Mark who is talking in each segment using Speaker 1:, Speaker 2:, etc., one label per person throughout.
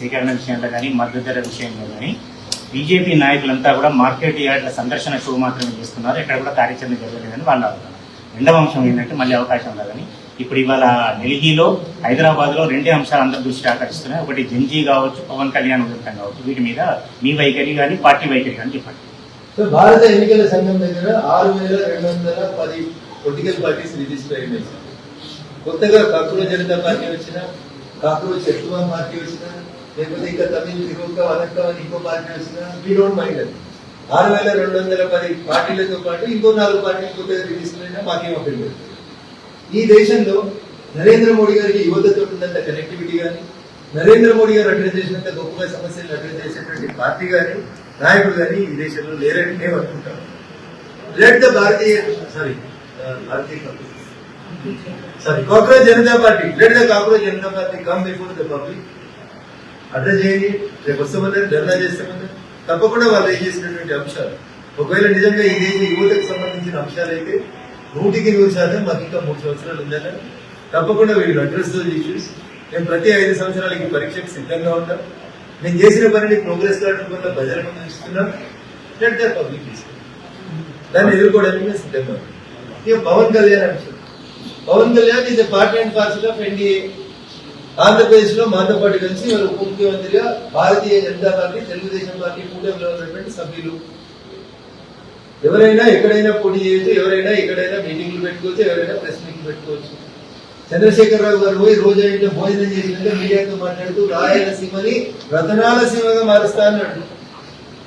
Speaker 1: సేకరణ విషయంలో కానీ మద్దతు ధర విషయంలో కానీ బీజేపీ నాయకులంతా కూడా మార్కెట్ యార్డ్ల సందర్శన షో మాత్రమే చేస్తున్నారు, ఎక్కడ కూడా కార్యాచరణ జరగలేదని వాళ్ళు అడుగుతున్నారు. రెండవ అంశం ఏంటంటే మళ్ళీ అవకాశం ఉండదని ఇప్పుడు ఇవాళ ఢిల్లీలో హైదరాబాద్లో రెండే అంశాలు అందరూ దృష్టి ఆకర్షిస్తున్నాయి. ఒకటి జంజీ కావచ్చు, పవన్ కళ్యాణ్ వృత్తం కావచ్చు. వీటి మీద మీ వైఖరి కానీ పార్టీ వైఖరి కానీ చెప్పండి.
Speaker 2: భారత ఎన్నికల సంఘం దగ్గర 6,210 పొలిటికల్ పార్టీస్ రిజిస్టర్ అయినాయి. కొత్తగా కాక్రోచ్ జనతా పార్టీ వచ్చినా, కాక్రోచ్ శత్రువా పార్టీ వచ్చినా, లేకపోతే ఇంకా తమిళ తిరుక్క వనక్క అని ఇంకో పార్టీ వచ్చినా వీ డోంట్ మైండ్ అది. 6,210 పార్టీలతో పాటు ఇంకో 4 పార్టీలు కొత్తగా రిజిస్టర్ అయినా మాకేం అఫెండ్. ఈ దేశంలో నరేంద్ర మోడీ గారికి యువతతో ఉన్నంత కనెక్టివిటీ కానీ, నరేంద్ర మోడీ గారు అడ్రస్ చేసినంత గొప్పగా సమస్యలు అడ్రస్ చేసేటువంటి పార్టీ కానీ, నాయకుడు కానీ ఈ దేశంలో లేరని మేము అనుకుంటాం. Let the cockroach Janata party, let the cockroach Janata party come before the public. Address చేయండి, రేపు వస్తామన్నారు, ధర్నా చేస్తామన్నారు. తప్పకుండా వాళ్ళు ఏం చేసినటువంటి అంశాలు ఒకవేళ నిజంగా ఈ దేశ యువతకు సంబంధించిన అంశాలు అయితే 100% మాకు ఇంకా 3 సంవత్సరాలు ఉందన్నారు. తప్పకుండా వీళ్ళు అడ్రస్ దోస్ ఇష్యూస్. మేము ప్రతి 5 సంవత్సరాలకి పరీక్షకు సిద్ధంగా ఉంటాం. నేను చేసిన పనిని ప్రోగ్రెస్ కార్డు వల్ల ప్రజల ముందు ఇస్తున్నాం. లెట్ ద పబ్లిక్ దాన్ని ఎదుర్కోవడానికి మేము సిద్ధంగా ఉంటాం. ఇక పవన్ కళ్యాణ్ అంశం, Pawan Kalyan is part and parcel of NDA. Andhra Pradesh లో మాతో పాటు కలిసి వారు ఉప ముఖ్యమంత్రిగా భారతీయ జనతా పార్టీ, తెలుగుదేశం పార్టీ కూటమిలో ఉన్నటువంటి సభ్యులు. ఎవరైనా ఎక్కడైనా పోటీ చేయొచ్చు, ఎవరైనా ఎక్కడైనా మీటింగ్లు పెట్టుకోవచ్చు, ఎవరైనా ప్రెస్ మీట్లు పెట్టుకోవచ్చు. చంద్రశేఖరరావు గారు పోయి రోజు అయితే భోజనం చేసినాక మీడియాతో మాట్లాడుతూ రాయలసీమని రతనాల సీమగా మారుస్తా అన్నాడు.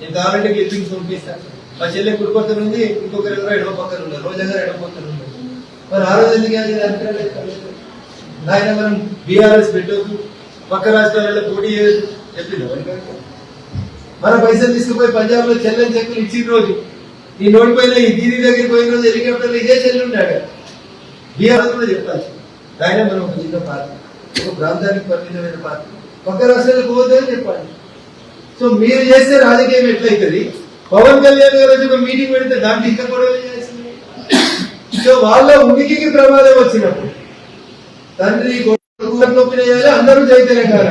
Speaker 2: నేను కావాలంటే క్లిప్పింగ్స్ పంపిస్తాను. మా చెల్లె కుడిపక్కన ఉంది, ఇంకొకరు ఎవరో ఎడమ పక్కన ఉన్నారు, రోజా గారు ఎడమ పక్కన ఉన్నారు. మరి ఆ రోజు ఎందుకు నాయన మనం బీఆర్ఎస్ పెట్టవద్దు, పక్క రాష్ట్రాలలో పోటీ చేయొద్దు చెప్పింది. మన పైసలు తీసుకుపోయి పంజాబ్ లో చెల్లెని చెక్కులు ఇచ్చిన రోజు, ఈ నోటిపోయిన ఈ దీని దగ్గరికి పోయిన రోజు హెలికాప్టర్లో ఇదే చెల్లి ఉన్నాడు. బీఆర్ఎస్ కూడా చెప్పాల్సి ఆయన మనం ఒక చిన్న పార్టీ, ఒక ప్రాంతానికి పరిమితమైన పార్టీ, పక్క రాష్ట్రాలకు పోవద్దని చెప్పాలి. సో మీరు చేస్తే రాజకీయం ఎట్లయితుంది? పవన్ కళ్యాణ్ గారు ఒక మీటింగ్ పెడితే దాంట్లో ఇంకా గొడవ చేయాల్సింది. సో వాళ్ళ ఉనికికి ప్రమాదం వచ్చినప్పుడు తండ్రి నొప్పి చేయాలి, అందరూ జై తెలంగాణ.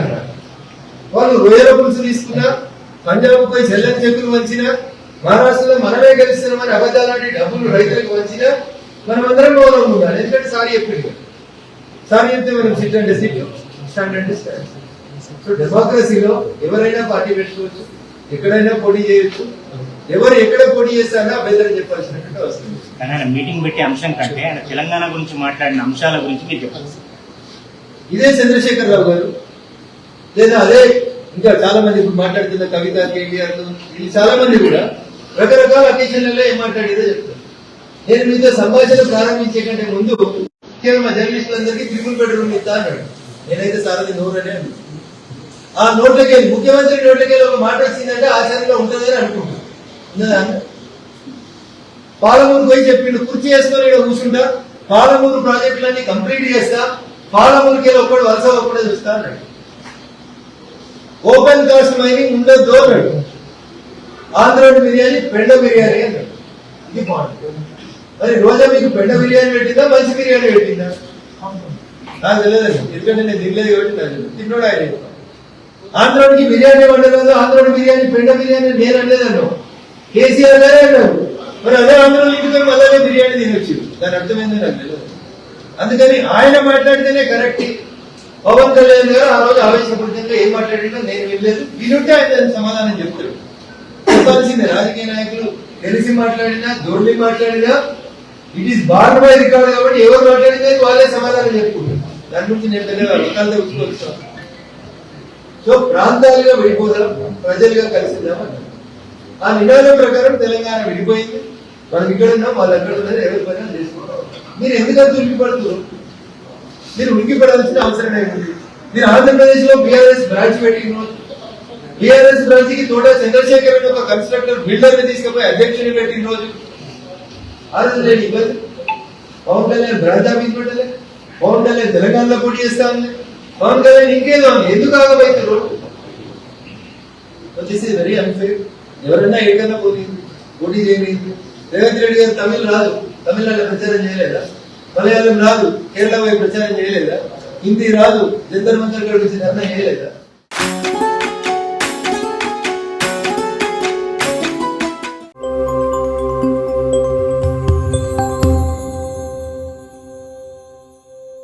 Speaker 2: వాళ్ళు రొయ్యల పులుసు తీసుకున్నా, పంజాబ్ పోయి చెల్లని చెక్కులు వంచినా, మహారాష్ట్రలో మనమే గెలుస్తున్నామని అబద్ధాలాంటి డబ్బులు రైతులకు వంచినా మనం అందరం గౌరవం ఉండాలి. ఎందుకంటే సారీ చెప్పింది, సారీ చెప్తే మనం sit and sit, stand and stand. So డెమోక్రసీలో ఎవరైనా పార్టీ పెట్టుకోవచ్చు, ఎక్కడైనా పోటీ చేయొచ్చు. ఎవరు ఎక్కడ పోటీ చేస్తారో అభ్యర్థులు చెప్పాల్సినట్టు వస్తుంది.
Speaker 1: కానీ ఆయన మీటింగ్ పెట్టే అంశం కంటే ఆయన తెలంగాణ గురించి మాట్లాడిన అంశాల గురించి మీరు చెప్పాలి.
Speaker 2: ఇదే చంద్రశేఖరరావు గారు లేదా అదే ఇంకా చాలా మంది ఇప్పుడు మాట్లాడుతున్న కవిత, కేటీఆర్, వీళ్ళు చాలా మంది కూడా రకరకాల అకేషన్లలో ఏం మాట్లాడేదో చెప్తారు. నేను మీతో సంభాషణ ప్రారంభించే కంటే ముందు కేవలం జర్నలిస్టులందరికీ 3 బెడ్రూమ్ ఇస్తా అన్నాడు. నేనైతే సారథి నోరనే అన్నాను. ఆ నోట్లకెళ్ళి ముఖ్యమంత్రి నోట్లకెళ్ళి ఒక మాట వచ్చిందంటే ఆచరణలో ఉంటుందని అనుకుంటున్నాను. పాలమూరు పోయి చెప్పిండు, కుర్చీ వేసుకొని కూర్చుంటా, పాలమూరు ప్రాజెక్టులన్నీ కంప్లీట్ చేస్తా, పాలమూరుకి వెళ్ళి ఒక్కడు వలస ఒక్కడే చూస్తా అన్నాడు. ఓపెన్ కాస్ట్ మైనింగ్ ఉండొద్దు అన్నాడు. ఆంధ్ర బిర్యానీ పెండ బిర్యానీ అన్నాడు. ఇది బాగుంటుంది. మరి రోజా మీకు పెండ బిర్యానీ పెట్టిందా, మంచి బిర్యానీ పెట్టిందా? నాకు తెలియదండి, ఎందుకంటే నేను తినలేదు కాబట్టి నాకు తిన్నోడు ఆయన. ఆంధ్రోడికి బిర్యానీ వండలేదు, ఆంధ్రోడి బిర్యానీ పెండ బిర్యానీ నేను అనలేదన్నావు, కేసీఆర్ గారే అన్నాడు. మరి అదే ఆంధ్రలో ఇంటికొని అలాగే బిర్యానీ తినొచ్చు, దాని అర్థమైంది నాకు తెలియదు. అందుకని ఆయన మాట్లాడితేనే కరెక్ట్. పవన్ కళ్యాణ్ గారు ఆ రోజు ఆవేశపూరితంగా ఏం మాట్లాడినా నేను వినలేదు, వినుంటే ఆయన దానికి సమాధానం చెప్తాడు. చెప్పాల్సిందే. రాజకీయ నాయకులు తెలిసి మాట్లాడినా, దొర్లి మాట్లాడినా it is born by record కాబట్టి ఎవరు మాట్లాడితే వాళ్ళే సమాధానం చెప్పుకుంటారు. దాని గురించి నేను తెలియదు, రకాలతో ఉచ్చుకోవచ్చు. సో ప్రాంతాలుగా విడిపోదాం, ప్రజలుగా కలిసిద్దామని ఆ నినాదం ప్రకారం తెలంగాణ విడిపోయింది. మనం ఇక్కడ ఉన్నాం, వాళ్ళు ఎక్కడ ఉన్నారు, ఎవరి పైన చేసుకుంటాం. మీరు ఎందుకంత ఉనికిపడుతున్నారు? మీరు ఉనికిపడాల్సిన అవసరం ఏముంది? మీరు ఆంధ్రప్రదేశ్ లో బీఆర్ఎస్ బ్రాంచ్ పెట్టిన రోజు, బీఆర్ఎస్ బ్రాంచ్ కి తోట చంద్రశేఖర్ అని ఒక కన్స్ట్రక్టర్ బిల్డర్ ని తీసుకుపోయి అధ్యక్షుని పెట్టిన రోజు ఆ రోజు లేని ఇబ్బంది. పవన్ కళ్యాణ్ బ్రాంచ్ ఆఫీస్ పెట్టలే, పవన్ కళ్యాణ్ తెలంగాణలో పోటీ చేస్తా ఉంది, పవన్ కళ్యాణ్ ఇంకేదో ఎందుకు ఆగబోతున్నారు? వచ్చేసి వెరీ అన్ఫేర్. ఎవరన్నా ఎక్కడన్నా పోటీ చేయలేదు. రేవంత్ రెడ్డి గారు తమిళ రాదు, తమిళనాడులో ప్రచారం చేయలేదా? మలయాళం రాదు, కేరళ వైపు ప్రచారం చేయలేదా? హిందీ రాదు, జంతర్ మంతర్ గురించి ధర్నా చేయలేదా?